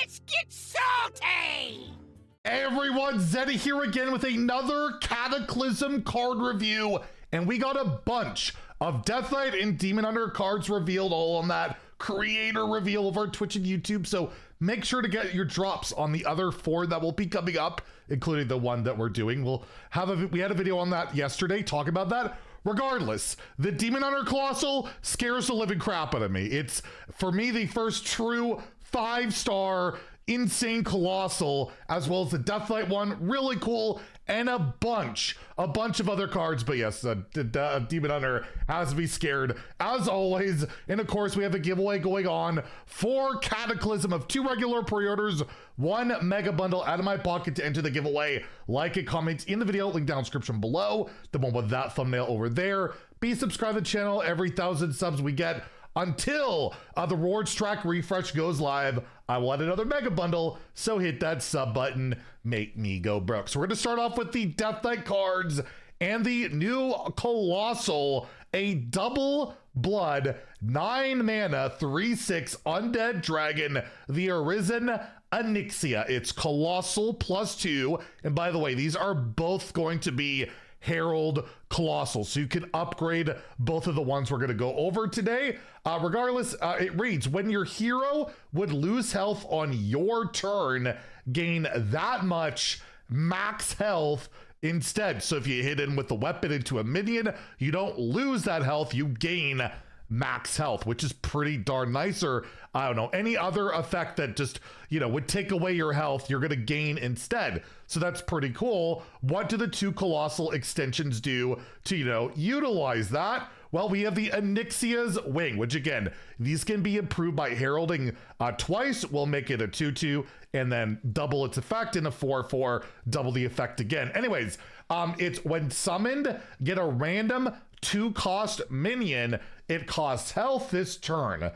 Let's get salty! Hey everyone, Zeddy here again with another Cataclysm card review, and we got a bunch of Death Knight and Demon Hunter cards revealed all on that creator reveal of our Twitch and YouTube, so make sure to get your drops on the other 4 that will be coming up, including the one that we're doing. We had a video on that yesterday talking about that. Regardless, the Demon Hunter Colossal scares the living crap out of me. It's, for me, the first true 5-star insane Colossal, as well as the Death Knight one, really cool, and a bunch of other cards. But yes, Demon Hunter has to be scared as always. And of course, we have a giveaway going on for Cataclysm of 2 regular pre-orders, 1 mega bundle out of my pocket to enter the giveaway. Like and comment in the video, link down description below, the one with that thumbnail over there. Be subscribed to the channel. Every 1,000 subs we get until the rewards track refresh goes live, I will add another mega bundle, so hit that sub button, make me go broke. So we're gonna start off with the Death Knight cards and the new Colossal, a double blood, 9 mana, 3/6 undead dragon, the Arisen Onyxia. It's Colossal +2, and by the way, these are both going to be Herald Colossal, so you can upgrade both of the ones we're going to go over today. Regardless, it reads, when your hero would lose health on your turn, gain that much max health instead. So if you hit in with the weapon into a minion, you don't lose that health, you gain max health, which is pretty darn nice. Or I don't know, any other effect that just, you know, would take away your health, you're gonna gain instead. So that's pretty cool. What do the 2 Colossal extensions do to, you know, utilize that? Well, we have the Onyxia's Wing, which again, these can be improved by heralding twice. We'll make it a 2/2 and then double its effect, in a 4/4, double the effect again. Anyways, it's when summoned, get a random 2-cost minion. It costs health this turn.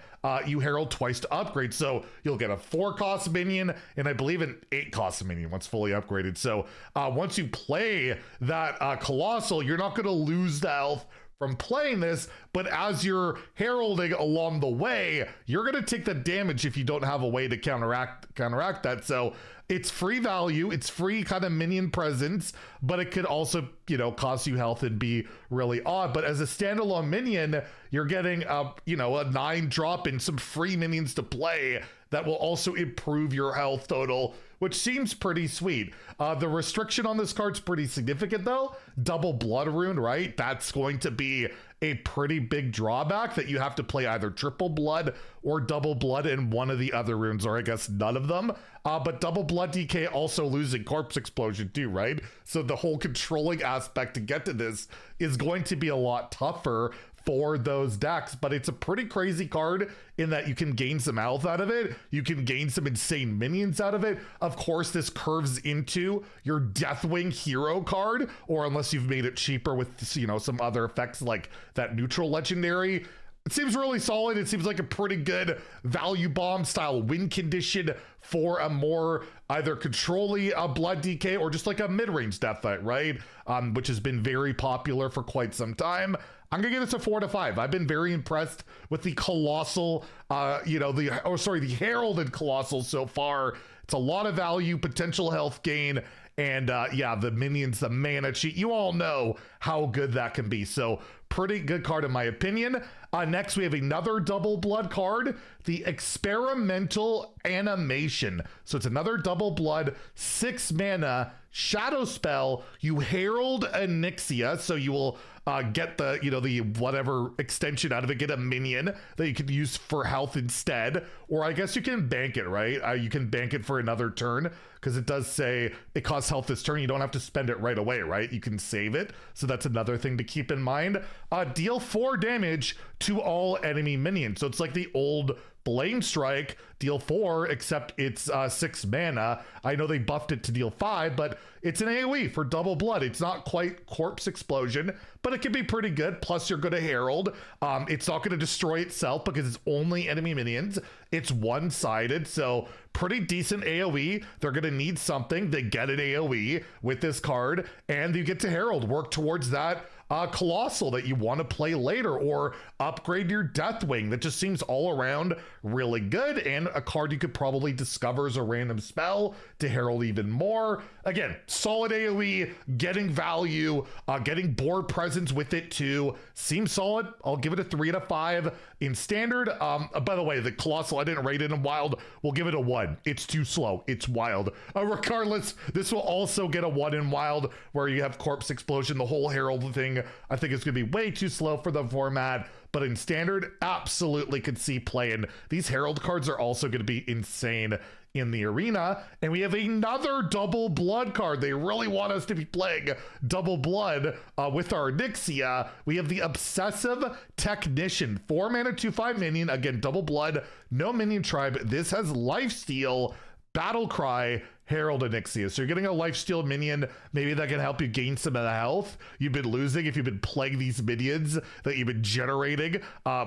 You herald twice to upgrade, so you'll get a 4-cost minion and I believe an 8-cost minion once fully upgraded. So once you play that Colossal, you're not going to lose the health from playing this, but as you're heralding along the way, you're going to take the damage if you don't have a way to counteract that. So it's free value, it's free kind of minion presence, but it could also, you know, cost you health and be really odd. But as a standalone minion, you're getting you know, a 9 drop and some free minions to play that will also improve your health total, which seems pretty sweet. The restriction on this card's pretty significant though. Double Blood Rune, right? That's going to be a pretty big drawback, that you have to play either triple blood or double blood in one of the other runes, or I guess none of them. But double blood DK also losing corpse explosion too, right? So the whole controlling aspect to get to this is going to be a lot tougher for those decks, but it's a pretty crazy card in that you can gain some health out of it. You can gain some insane minions out of it. Of course, this curves into your Deathwing hero card, or unless you've made it cheaper with, you know, some other effects like that neutral legendary. It seems really solid. It seems like a pretty good value bomb style win condition for a more either controlly blood DK or just like a mid-range Death Knight, right? Which has been very popular for quite some time. I'm gonna give this a 4 to 5. I've been very impressed with the Colossal, you know, the Heralded Colossal so far. It's a lot of value, potential health gain, and yeah, the minions, the mana cheat, you all know how good that can be. So pretty good card in my opinion. Next, we have another double blood card, the Experimental Animation. So it's another double blood, 6 mana, shadow spell. You herald Onyxia, so you will get the, you know, the whatever extension out of it, get a minion that you can use for health instead, or I guess you can bank it, right? You can bank it for another turn, because it does say it costs health this turn. You don't have to spend it right away, right? You can save it, so that's another thing to keep in mind. Deal 4 damage to all enemy minions, so it's like the old Blame Strike, deal 4, except it's 6 mana. I know they buffed it to deal 5, but it's an AoE for double blood. It's not quite Corpse Explosion, but it can be pretty good. Plus, you're going to Herald. It's not going to destroy itself because it's only enemy minions. It's one-sided, so pretty decent AoE. They're going to need something. They get an AoE with this card, and you get to Herald. Work towards that Colossal that you want to play later, or upgrade your Deathwing. That just seems all around really good, and a card you could probably discover as a random spell to herald even more. Again, solid AoE, getting value, getting board presence with it too. Seems solid. I'll give it a 3 out of 5 in standard. By the way, the Colossal, I didn't rate it in wild. We'll give it a 1. It's too slow. It's wild. Regardless, this will also get a 1 in wild, where you have Corpse Explosion, the whole herald thing. I think it's going to be way too slow for the format. But in standard, absolutely could see playing. These herald cards are also going to be insane in the arena. And we have another double blood card. They really want us to be playing double blood with our Nixia. We have the Obsessive Technician, 4 mana, 2/5 minion. Again, double blood, no minion tribe. This has lifesteal, battle cry, Herald Nixia. So you're getting a lifesteal minion. Maybe that can help you gain some of the health you've been losing if you've been playing these minions that you've been generating,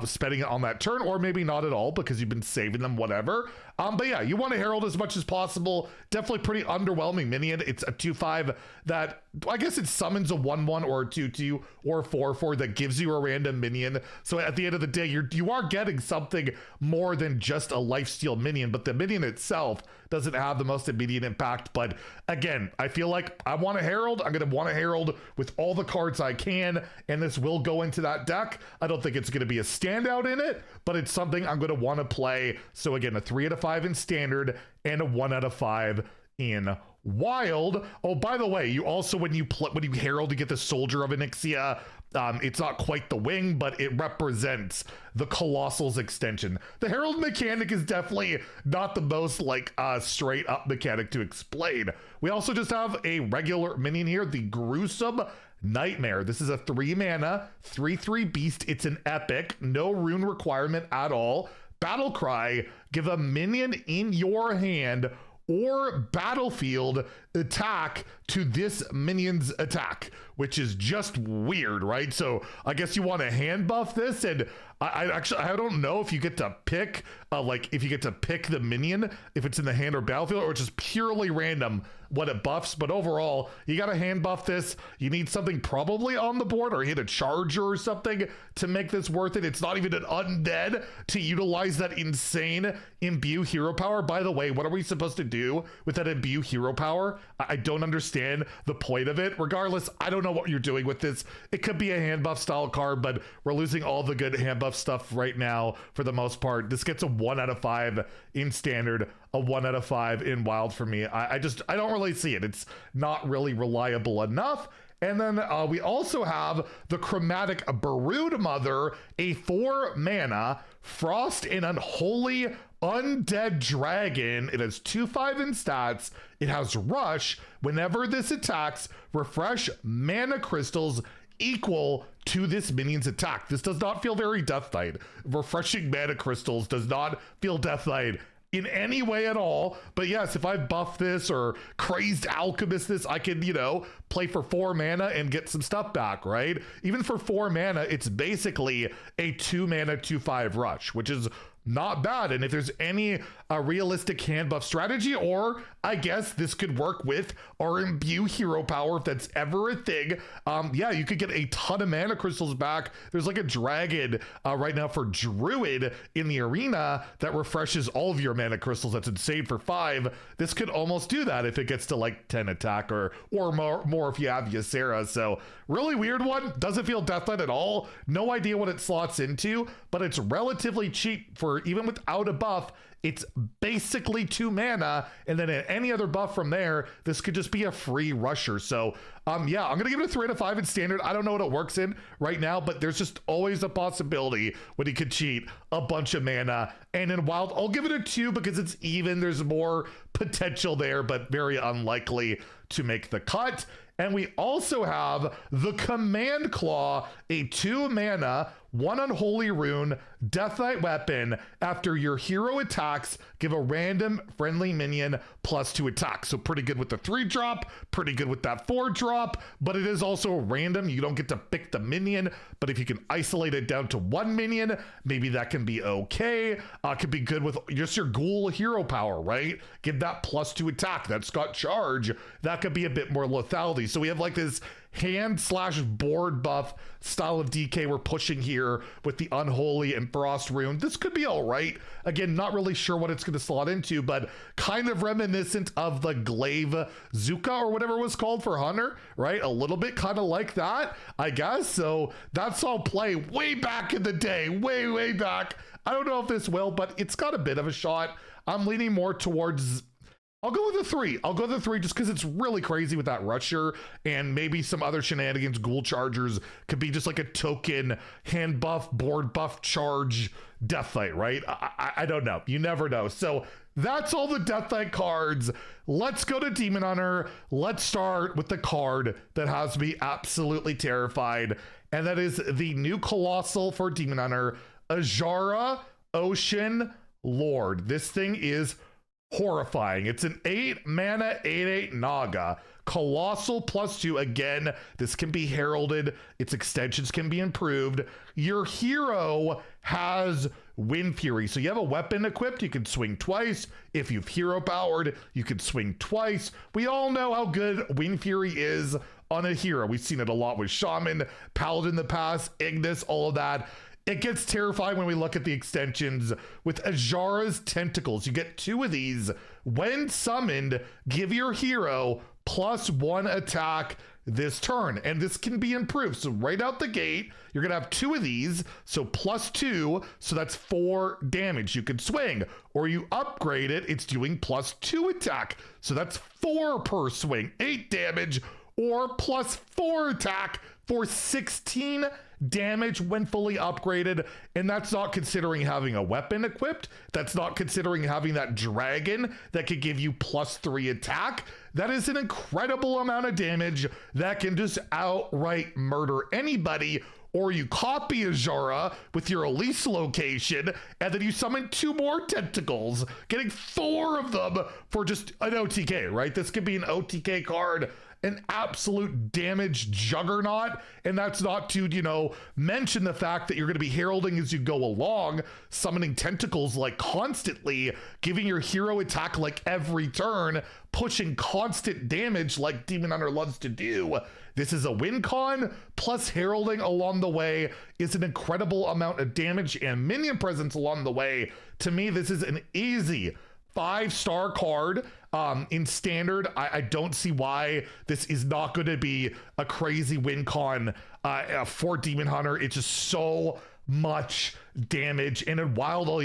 spending it on that turn, or maybe not at all because you've been saving them, whatever. But yeah, you want to herald as much as possible. Definitely pretty underwhelming minion. It's a 2/5 that, I guess it summons a 1/1 or a 2/2 or a 4/4 that gives you a random minion. So at the end of the day, you are getting something more than just a lifesteal minion, but the minion itself doesn't have the most immediate impact. But again, I feel like I want to herald. I'm going to want to herald with all the cards I can, and this will go into that deck. I don't think it's going to be a standout in it, but it's something I'm going to want to play. So again, a 3 out of 5 in standard and a 1 out of 5 in wild. Oh, by the way, you also, when you herald, you get the Soldier of Onyxia. It's not quite the wing, but it represents the Colossal's extension. The herald mechanic is definitely not the most straight up mechanic to explain. We also just have a regular minion here, the Gruesome Nightmare. This is a 3 mana, 3/3 beast. It's an epic, no rune requirement at all. Battle cry, give a minion in your hand or battlefield attack to this minion's attack, which is just weird, right? So I guess you want to hand buff this, and I don't know if you get to pick if you get to pick the minion, if it's in the hand or battlefield, or just purely random what it buffs. But overall, you got to hand buff this. You need something probably on the board, or hit a charger or something to make this worth it. It's not even an undead to utilize that insane imbue hero power. By the way, what are we supposed to do with that imbue hero power? I don't understand the point of it. Regardless, I don't know what you're doing with this. It could be a hand buff style card, but we're losing all the good hand buff stuff right now for the most part. This gets a 1 out of 5 in standard, a 1 out of 5 in wild for me. I don't really see it. It's not really reliable enough. And then we also have the Chromatic Brood Mother, a 4 mana Frost and Unholy Undead Dragon. It has 2/5 in stats. It has Rush. Whenever this attacks, refresh mana crystals equal to this minion's attack. This does not feel very Death Knight. Refreshing mana crystals does not feel Death Knight in any way at all. But yes, if I buff this or Crazed Alchemist this, I can, play for 4 mana and get some stuff back, right? Even for 4 mana, it's basically a 2 mana 2/5 rush, which is not bad. And if there's any realistic hand buff strategy, or I guess this could work with our imbue hero power, if that's ever a thing, yeah, you could get a ton of mana crystals back. There's like a dragon right now for Druid in the arena that refreshes all of your mana crystals. That's insane for 5. This could almost do that if it gets to 10 attack or more if you have Ysera. So really weird one. Doesn't feel Death Knight at all. No idea what it slots into, but it's relatively cheap for even without a buff. It's basically 2 mana, and then any other buff from there, this could just be a free rusher. So yeah, I'm gonna give it a 3 out of 5 in standard. I don't know what it works in right now, but there's just always a possibility when he could cheat a bunch of mana. And in wild, I'll give it a 2 because it's even. There's more potential there, but very unlikely to make the cut. And we also have the Command Claw, a 2 mana, 1 unholy rune, Death Knight weapon. After your hero attacks, give a random friendly minion +2 attack. So pretty good with the 3-drop, pretty good with that 4-drop, but it is also random. You don't get to pick the minion, but if you can isolate it down to 1 minion, maybe that can be okay. Could be good with just your ghoul hero power, right? Give that +2 attack. That's got charge. That could be a bit more lethality. So we have this hand slash board buff style of DK we're pushing here with the Unholy and Frost Rune. This could be all right. Again, not really sure what it's going to slot into, but kind of reminiscent of the Glaive Zuka or whatever it was called for Hunter, right? A little bit kind of like that, I guess. So that's all play way back in the day, way back. I don't know if this will, but it's got a bit of a shot. I'm leaning more towards... I'll go with a 3. I'll go with a 3 just because it's really crazy with that Rusher and maybe some other shenanigans. Ghoul Chargers could be just like a token hand buff, board buff charge Deathlight, right? I don't know. You never know. So that's all the Deathlight cards. Let's go to Demon Hunter. Let's start with the card that has me absolutely terrified, and that is the new Colossal for Demon Hunter, Azshara Ocean Lord. This thing is horrifying. It's an 8 mana 8/8 Naga. Colossal +2. Again, this can be heralded. Its extensions can be improved. Your hero has Wind Fury. So you have a weapon equipped, you can swing twice. If you've hero powered, you can swing twice. We all know how good Wind Fury is on a hero. We've seen it a lot with Shaman, Paladin in the past, Ignis, all of that. It gets terrifying when we look at the extensions. With Azshara's Tentacles, you get 2 of these. When summoned, give your hero +1 attack this turn, and this can be improved. So right out the gate, you're gonna have 2 of these, so +2, so that's 4 damage. You can swing, or you upgrade it, it's doing +2 attack, so that's 4 per swing, 8 damage, or +4 attack for 16 damage when fully upgraded. And that's not considering having a weapon equipped. That's not considering having that dragon that could give you +3 attack. That is an incredible amount of damage that can just outright murder anybody. Or you copy Azshara with your Elise location, and then you summon 2 more tentacles, getting 4 of them for just an OTK, right? This could be an OTK card, an absolute damage juggernaut. And that's not to, you know, mention the fact that you're going to be heralding as you go along, summoning tentacles like constantly, giving your hero attack like every turn, pushing constant damage like Demon Hunter loves to do. This is a win con, plus heralding along the way is an incredible amount of damage and minion presence along the way. To me, this is an easy 5-star card. In standard, I don't see why this is not going to be a crazy win con for Demon Hunter. It's just so much damage, and in wild I'll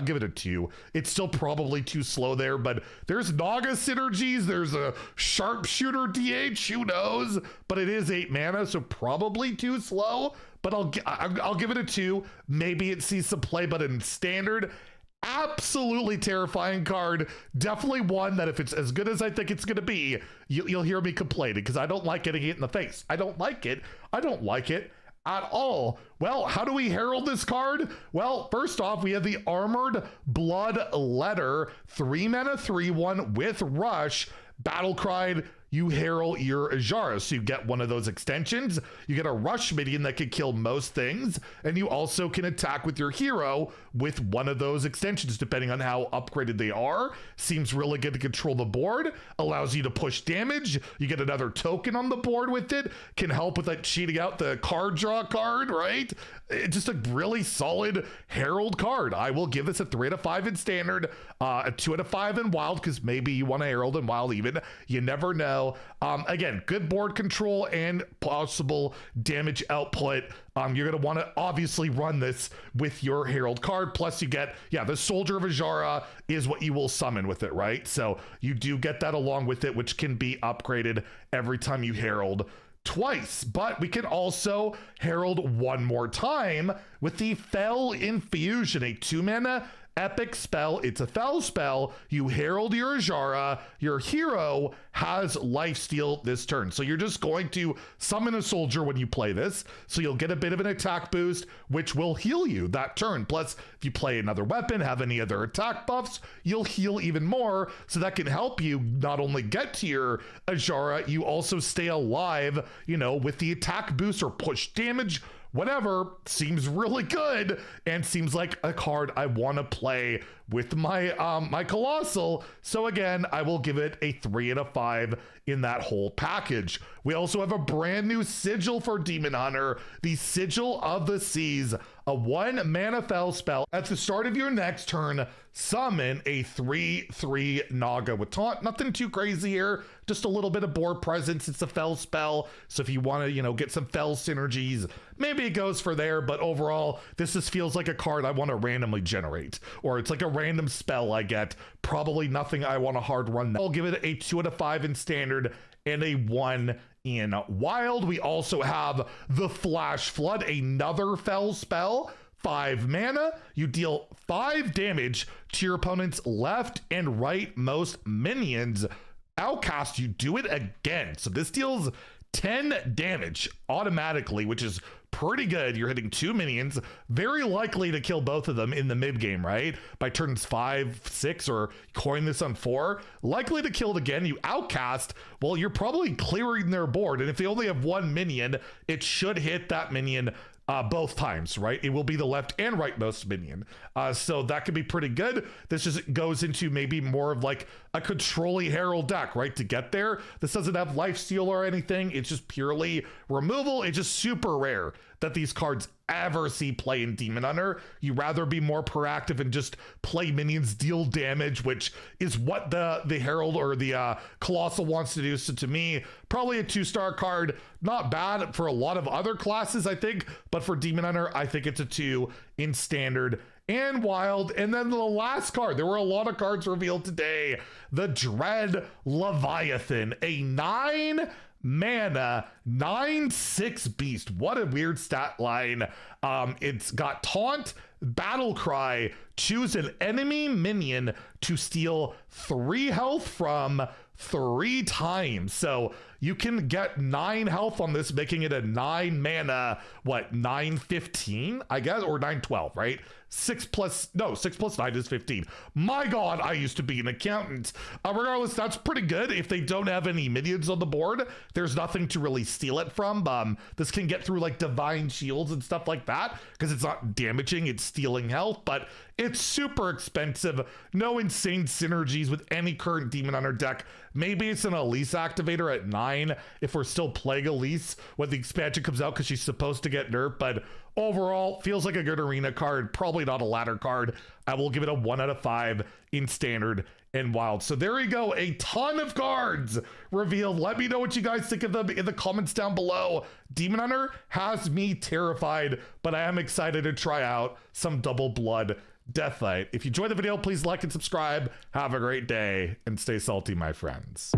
give it a 2. It's still probably too slow there, but there's Naga synergies, there's a sharpshooter DH, who knows, but it is 8 mana, so probably too slow, but I'll give it a 2. Maybe it sees some play, but in standard, absolutely terrifying card. Definitely one that if it's as good as I think it's going to be, you'll hear me complaining because I don't like getting hit in the face. I don't like it at all. Well, how do we herald this card? Well, first off, we have the Armored Blood Letter, 3 mana 3/1 with Rush. Battle Cried, you herald your Azshara. So you get one of those extensions, you get a rush minion that can kill most things, and you also can attack with your hero with one of those extensions, depending on how upgraded they are. Seems really good to control the board, allows you to push damage, you get another token on the board with it, can help with like cheating out the card draw card, right? It's just a really solid herald card. I will give this a 3 out of 5 in standard, a 2 out of 5 in wild, because maybe you want to herald in wild even. You never know. Again, good board control and possible damage output. You're going to want to obviously run this with your herald card. Plus you get, the Soldier of Azshara is what you will summon with it, right? So you do get that along with it, which can be upgraded every time you herald twice. But we can also herald one more time with the Fell Infusion, a 2 mana epic spell. It's a Fell spell. You herald your Azshara. Your hero has lifesteal this turn. So you're just going to summon a soldier when you play this. So you'll get a bit of an attack boost, which will heal you that turn. Plus, if you play another weapon, have any other attack buffs, you'll heal even more. So that can help you not only get to your Azshara, you also stay alive, with the attack boost or push damage whatever, seems really good and seems like a card I want to play with my my Colossal. So again, I will give it a 3 out of 5 in that whole package. We also have a brand new sigil for Demon Hunter, the Sigil of the Seas, a 1 mana fel spell. At the start of your next turn, summon a 3/3 Naga with taunt. Nothing too crazy here, just a little bit of board presence. It's a fel spell, so if you want to, you know, get some fel synergies, maybe it goes for there. But overall, this just feels like a card I want to randomly generate, or it's like a random spell I get. Probably nothing I want to hard run. I'll give it a 2 out of 5 in standard and a 1 in wild. We also have the Flash Flood, another fel spell. 5 mana, you deal 5 damage to your opponent's left and right most minions. Outcast, you do it again. So this deals 10 damage automatically, which is pretty good. You're hitting 2 minions, very likely to kill both of them in the mid game, right? By turns 5, 6, or coin this on 4, likely to kill it again. You outcast, well, you're probably clearing their board, and if they only have 1 minion, it should hit that minion both times, right? It will be the left and rightmost minion. So that could be pretty good. This just goes into maybe more of like a controlling Herald deck, right? To get there. This doesn't have lifesteal or anything. It's just purely removal. It's just super rare that these cards ever see play in Demon Hunter. You rather be more proactive and just play minions, deal damage, which is what the Herald or the Colossal wants to do. So to me, probably a 2-star card. Not bad for a lot of other classes, I think, but for Demon Hunter, I think it's a 2 in standard and wild. And then the last card, there were a lot of cards revealed today. The Dread Leviathan, a 9 mana 9/6 beast. What a weird stat line. It's got taunt, battle cry, choose an enemy minion to steal 3 health from 3 times. So you can get 9 health on this, making it a 9 mana, what, 9/15, I guess, or 9/12, right? 6 plus 9 is 15. My God, I used to be an accountant. Regardless, that's pretty good. If they don't have any minions on the board, there's nothing to really steal it from. This can get through like divine shields and stuff like that, because it's not damaging, it's stealing health, but it's super expensive. No insane synergies with any current Demon Hunter deck. Maybe it's an Elise activator at 9 if we're still playing Elise when the expansion comes out, because she's supposed to get nerfed, but overall, feels like a good arena card, probably not a ladder card. I will give it a 1 out of 5 in standard and wild. So there you go, a ton of cards revealed. Let me know what you guys think of them in the comments down below. Demon Hunter has me terrified, but I am excited to try out some Double Blood Deathlight. If you enjoyed the video, please like and subscribe. Have a great day and stay salty, my friends.